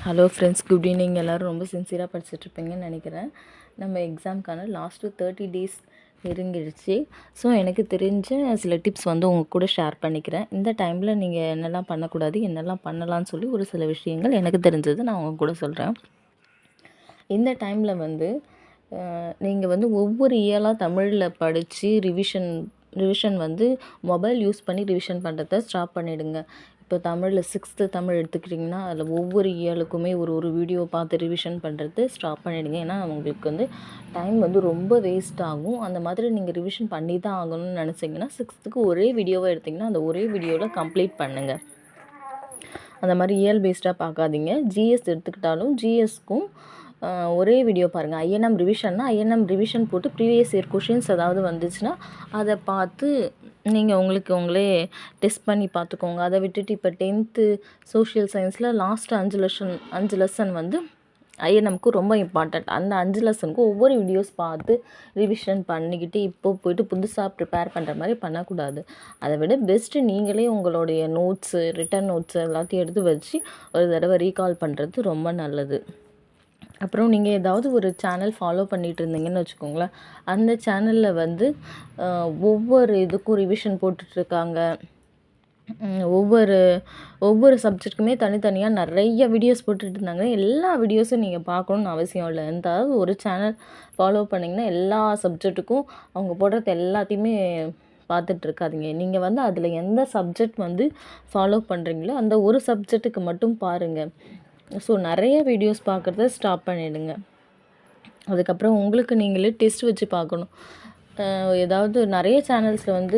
Hello friends, good evening. எல்லோரும் ரொம்ப சின்சியராக படிச்சுட்ருப்பீங்கன்னு நினைக்கிறேன். நம்ம எக்ஸாமுக்கான லாஸ்ட்டு 30 டேஸ் நெருங்கிடுச்சு. ஸோ எனக்கு தெரிஞ்ச சில டிப்ஸ் உங்கள் கூட ஷேர் பண்ணிக்கிறேன். இந்த டைமில் நீங்கள் என்னெல்லாம் பண்ணக்கூடாது, என்னெல்லாம் பண்ணலான்னு சொல்லி ஒரு சில விஷயங்கள் எனக்கு தெரிஞ்சது நான் உங்கள் கூட சொல்கிறேன். இந்த டைமில் நீங்கள் ஒவ்வொரு இயலாக தமிழில் படித்து ரிவிஷன் மொபைல் யூஸ் பண்ணி ரிவிஷன் பண்ணுறத ஸ்டாப் பண்ணிவிடுங்க. இப்போ தமிழில் 6th தமிழ் எடுத்துக்கிட்டிங்கன்னா அதில் ஒவ்வொரு இயலுக்குமே ஒரு வீடியோ பார்த்து ரிவிஷன் பண்ணுறது ஸ்டாப் பண்ணிவிடுங்க. ஏன்னா உங்களுக்கு டைம் ரொம்ப வேஸ்ட் ஆகும். அந்த மாதிரி நீங்கள் ரிவிஷன் பண்ணி தான் ஆகணும்னு நினச்சிங்கன்னா 6th ஒரே வீடியோவை எடுத்திங்கன்னா அந்த ஒரே வீடியோவில் கம்ப்ளீட் பண்ணுங்கள். அந்த மாதிரி இயல் பேஸ்டாக பார்க்காதீங்க. ஜிஎஸ் எடுத்துக்கிட்டாலும் ஜிஎஸ்க்கும் ஒரே வீடியோ பாருங்கள். ஐஎன்எம் ரிவிஷன்னா ஐஎன்எம் ரிவிஷன் போட்டு ப்ரீவியஸ் இயர் கொஷின்ஸ் ஏதாவது வந்துச்சுன்னா அதை பார்த்து நீங்கள் உங்களே டெஸ்ட் பண்ணி பார்த்துக்கோங்க. அதை விட்டுட்டு இப்போ 10th சோஷியல் சயின்ஸில் லாஸ்ட்டு 5 லெசன் ஐஎன்எம்க்கு ரொம்ப இம்பார்ட்டண்ட். அந்த 5 லெசனுக்கு ஒவ்வொரு வீடியோஸ் பார்த்து ரிவிஷன் பண்ணிக்கிட்டு இப்போ போய்ட்டு புதுசாக ப்ரிப்பேர் பண்ணுற மாதிரி பண்ணக்கூடாது. அதை விட பெஸ்ட்டு நீங்களே உங்களுடைய நோட்ஸு, ரிட்டன் நோட்ஸு எல்லாத்தையும் எடுத்து வச்சு ஒரு தடவை ரீகால் பண்ணுறது ரொம்ப நல்லது. அப்புறம் நீங்கள் ஏதாவது ஒரு சேனல் ஃபாலோ பண்ணிகிட்டு இருந்தீங்கன்னு வச்சுக்கோங்களேன். அந்த சேனலில் ஒவ்வொரு இதுக்கும் ரிவிஷன் போட்டுட்ருக்காங்க. ஒவ்வொரு சப்ஜெக்ட்டுக்குமே தனித்தனியாக நிறைய வீடியோஸ் போட்டுட்டு இருந்தாங்க. எல்லா வீடியோஸும் நீங்கள் பார்க்கணுன்னு அவசியம் இல்லை. எந்தாவது ஒரு சேனல் ஃபாலோ பண்ணிங்கன்னா எல்லா சப்ஜெக்ட்டுக்கும் அவங்க போடுறது எல்லாத்தையுமே பார்த்துட்ருக்காதீங்க. நீங்கள் அதில் எந்த சப்ஜெக்ட் ஃபாலோ பண்ணுறீங்களோ அந்த ஒரு சப்ஜெக்ட்டுக்கு மட்டும் பாருங்கள். ஸோ நிறைய வீடியோஸ் பார்க்குறத ஸ்டாப் பண்ணிவிடுங்க. அதுக்கப்புறம் உங்களுக்கு நீங்களே டெஸ்ட் வச்சு பார்க்கணும். ஏதாவது நிறைய சேனல்ஸில்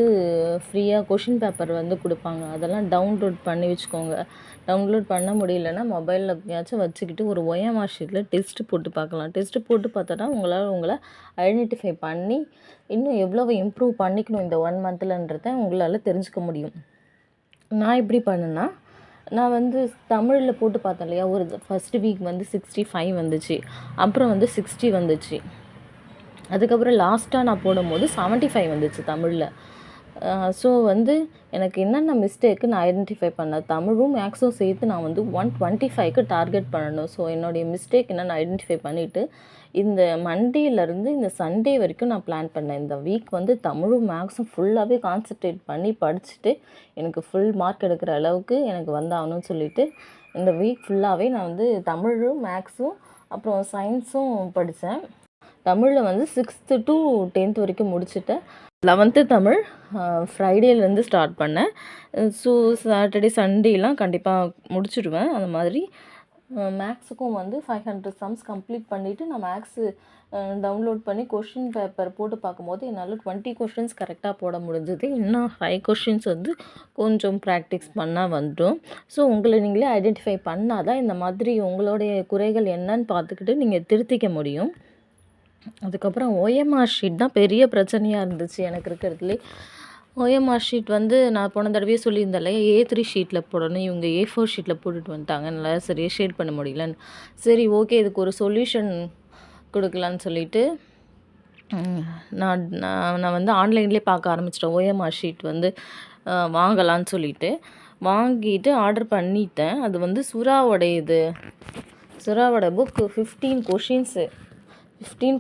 ஃப்ரீயாக கொஷின் பேப்பர் கொடுப்பாங்க. அதெல்லாம் டவுன்லோட் பண்ணி வச்சுக்கோங்க. டவுன்லோட் பண்ண முடியலன்னா மொபைலில் எங்கேயாச்சும் வச்சுக்கிட்டு ஒரு OMR ஷீட்டில் டெஸ்ட்டு போட்டு பார்க்கலாம். டெஸ்ட்டு போட்டு பார்த்தோன்னா உங்களை ஐடென்டிஃபை பண்ணி இன்னும் எவ்வளோ இம்ப்ரூவ் பண்ணிக்கணும் இந்த 1 மந்த்லன்றதை உங்களால் தெரிஞ்சுக்க முடியும். நான் எப்படி பண்ணேன்னா, நான் தமிழில் போட்டு பார்த்தேன் இல்லையா, ஒரு ஃபஸ்ட்டு வீக் 65 வந்துச்சு. அப்புறம் 60 வந்துச்சு. அதுக்கப்புறம் லாஸ்ட்டாக நான் போடும்போது 75 வந்துச்சு தமிழில். ஸோ எனக்கு என்னென்ன மிஸ்டேக்கு நான் ஐடென்டிஃபை பண்ணேன். தமிழும் மேக்ஸும் சேர்த்து நான் 125க்கு டார்கெட் பண்ணணும். ஸோ என்னுடைய மிஸ்டேக் என்னென்னு ஐடென்டிஃபை பண்ணிவிட்டு இந்த மண்டேலேருந்து இந்த சண்டே வரைக்கும் நான் பிளான் பண்ணேன். இந்த வீக் தமிழும் மேக்ஸும் ஃபுல்லாகவே கான்சன்ட்ரேட் பண்ணி படிச்சுட்டு எனக்கு ஃபுல் மார்க் எடுக்கிற அளவுக்கு எனக்கு வந்தாகணும்னு சொல்லிவிட்டு இந்த வீக் ஃபுல்லாகவே நான் தமிழும் மேக்ஸும் அப்புறம் சயின்ஸும் படித்தேன். தமிழில் 6th to 10th வரைக்கும் முடிச்சுட்டேன். 11th தமிழ் ஃப்ரைடேலேருந்து ஸ்டார்ட் பண்ணேன். ஸோ சாட்டர்டே சண்டேலாம் கண்டிப்பாக முடிச்சுடுவேன். அந்த மாதிரி மேக்ஸுக்கும் 500 சம்ஸ் கம்ப்ளீட் பண்ணிவிட்டு நான் மேக்ஸு டவுன்லோட் பண்ணி கொஷின் பேப்பர் போட்டு பார்க்கும்போது என்னால் 20 கொஷின்ஸ் கரெக்டாக போட முடிஞ்சது. இன்னும் 5 கொஷின்ஸ் கொஞ்சம் ப்ராக்டிஸ் பண்ணால் வந்துடும். ஸோ உங்களை நீங்களே ஐடென்டிஃபை பண்ணால் தான் இந்த மாதிரி உங்களுடைய குறைகள் என்னன்னு பார்த்துக்கிட்டு நீங்கள் திருத்திக்க முடியும். அதுக்கப்புறம் OMR ஷீட் தான் பெரிய பிரச்சனையாக இருந்துச்சு எனக்கு இருக்கிறதுலே. OMR ஷீட் நான் போன தடவையே சொல்லியிருந்தேன் இல்லையா, A3 ஷீட்டில் போடணும். இவங்க A4 ஷீட்டில் போட்டுட்டு வந்துட்டாங்க. என்னால் சரியாக ஷேட் பண்ண முடியலன்னு. சரி, ஓகே, இதுக்கு ஒரு சொல்யூஷன் கொடுக்கலான்னு சொல்லிட்டு நான் ஆன்லைன்லேயே பார்க்க ஆரம்பிச்சிட்டேன். OMR ஷீட் வாங்கலான்னு சொல்லிட்டு வாங்கிட்டு ஆர்டர் பண்ணிட்டேன். அது சுறாவோட புக்கு 15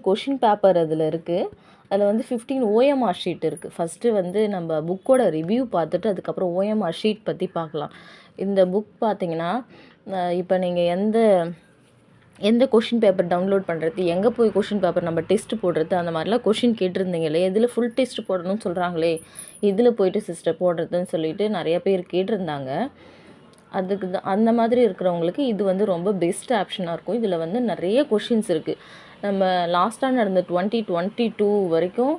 கொஷின் பேப்பர் அதில் இருக்குது. அதில் 15 OMR ஷீட் இருக்குது. ஃபஸ்ட்டு நம்ம புக்கோட ரிவ்யூ பார்த்துட்டு அதுக்கப்புறம் OMR ஷீட் பற்றி பார்க்கலாம். இந்த புக் பார்த்திங்கன்னா இப்போ நீங்கள் எந்த கொஷின் பேப்பர் டவுன்லோட் பண்ணுறது, எங்கே போய் கொஷின் பேப்பர் நம்ம டெஸ்ட்டு போடுறது, அந்த மாதிரிலாம் கொஷின் கேட்டிருந்தீங்களே, இதில் ஃபுல் டெஸ்ட்டு போடணும்னு சொல்கிறாங்களே, இதில் போய்ட்டு சிஸ்டர் போடுறதுன்னு சொல்லிட்டு நிறைய பேர் கேட்டிருந்தாங்க. அதுக்கு தான் அந்த மாதிரி இருக்கிறவங்களுக்கு இது ரொம்ப பெஸ்ட் ஆப்ஷனாக இருக்கும். இதில் நிறைய கொஷின்ஸ் இருக்குது. நம்ம லாஸ்ட்டாக நடந்த 2022 வரைக்கும்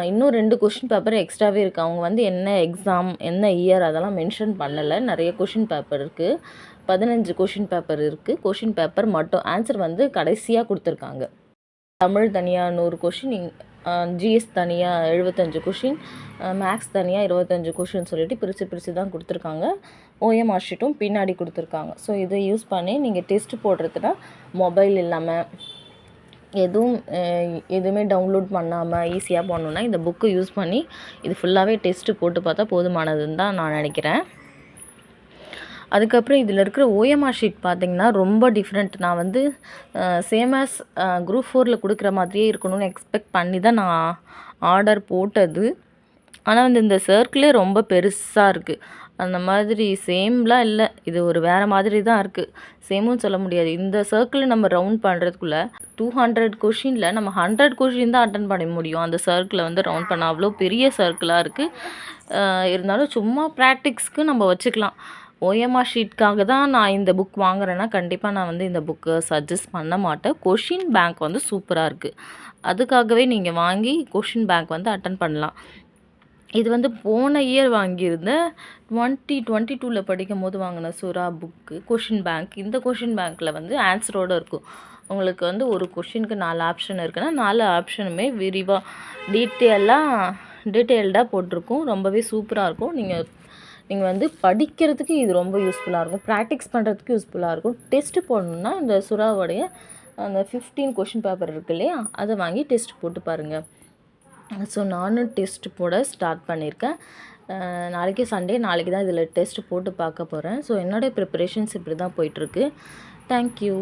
இன்னும் 2 கொஷின் பேப்பர் எக்ஸ்ட்ராவே இருக்குது. அவங்க என்ன எக்ஸாம், என்ன இயர் அதெல்லாம் மென்ஷன் பண்ணலை. நிறைய கொஷின் பேப்பர் இருக்குது. 15 கொஷின் பேப்பர் இருக்குது. கொஷின் பேப்பர் மட்டும் ஆன்சர் கடைசியாக கொடுத்துருக்காங்க. தமிழ் தனியாக 100 கொஷின், ஜிஎஸ் தனியாக 75 கொஷின், மேக்ஸ் தனியாக 25 கொஷின் சொல்லிட்டு பிரித்து தான் கொடுத்துருக்காங்க. OMR ஷீட்டும் பின்னாடி கொடுத்துருக்காங்க. ஸோ இதை யூஸ் பண்ணி நீங்கள் டெஸ்ட்டு போடுறதுனா மொபைல் இல்லாமல் எதுவுமே டவுன்லோட் பண்ணாமல் ஈஸியாக போடணுன்னா இந்த புக்கு யூஸ் பண்ணி இது ஃபுல்லாகவே டெஸ்ட்டு போட்டு பார்த்தா போதுமானதுன்னு தான் நான் நினைக்கிறேன். அதுக்கப்புறம் இதில் இருக்கிற ஓஎம்ஆர் ஷீட் பார்த்தீங்கன்னா ரொம்ப டிஃப்ரெண்ட். நான் வந்து சேம் ஆஸ் குரூப் 4ல் கொடுக்குற மாதிரியே இருக்கணும்னு எக்ஸ்பெக்ட் பண்ணி தான் நான் ஆர்டர் போட்டது. ஆனால் வந்து இந்த சர்க்கிளே ரொம்ப பெருசாக இருக்குது. அந்த மாதிரி சேம்லாம் இல்லை. இது ஒரு வேறு மாதிரி தான் இருக்குது. சேமும் சொல்ல முடியாது. இந்த சர்க்கிள் நம்ம ரவுண்ட் பண்ணுறதுக்குள்ளே 200 கொஷினில் நம்ம 100 கொஷின் தான் அட்டன் பண்ண முடியும். அந்த சர்க்கிளை வந்து ரவுண்ட் பண்ண அவ்வளோ பெரிய சர்க்கிளாக இருக்குது. இருந்தாலும் சும்மா ப்ராக்டிக்ஸ்க்கு நம்ம வச்சுக்கலாம். ஓஎம்ஆர் ஷீட்காக தான் நான் இந்த புக் வாங்குறேன்னா கண்டிப்பாக நான் வந்து இந்த புக்கை சஜஸ்ட் பண்ண மாட்டேன். கொஷின் பேங்க் வந்து சூப்பராக இருக்குது. அதுக்காகவே நீங்கள் வாங்கி கொஷின் பேங்க் வந்து அட்டன் பண்ணலாம். இது வந்து போன இயர் வாங்கியிருந்தேன். 2022ல் படிக்கும்போது வாங்கின சுறா புக்கு கொஷின் பேங்க். இந்த கொஷின் பேங்க்கில் வந்து ஆன்சரோடு இருக்கும். உங்களுக்கு வந்து ஒரு கொஷினுக்கு 4 ஆப்ஷன் இருக்குன்னா 4 ஆப்ஷனுமே விரிவாக டீட்டெயில்டாக போட்டிருக்கும். ரொம்பவே சூப்பராக இருக்கும். நீங்கள் வந்து படிக்கிறதுக்கு இது ரொம்ப யூஸ்ஃபுல்லாக இருக்கும். ப்ராக்டிக்ஸ் பண்ணுறதுக்கு யூஸ்ஃபுல்லாக இருக்கும். டெஸ்ட்டு போடணுன்னா இந்த சுறாவுடைய அந்த 15 கொஷின் பேப்பர் இருக்குது இல்லையா, அதை வாங்கி டெஸ்ட் போட்டு பாருங்கள். ஸோ நானும் டெஸ்ட் போட ஸ்டார்ட் பண்ணியிருக்கேன். நாளைக்கு சண்டே, நாளைக்கு தான் இதில் டெஸ்ட் போட்டு பார்க்க போகிறேன். ஸோ என்னோடய ப்ரிப்பரேஷன்ஸ் இப்படி தான் போயிட்டுருக்கு. தேங்க்யூ.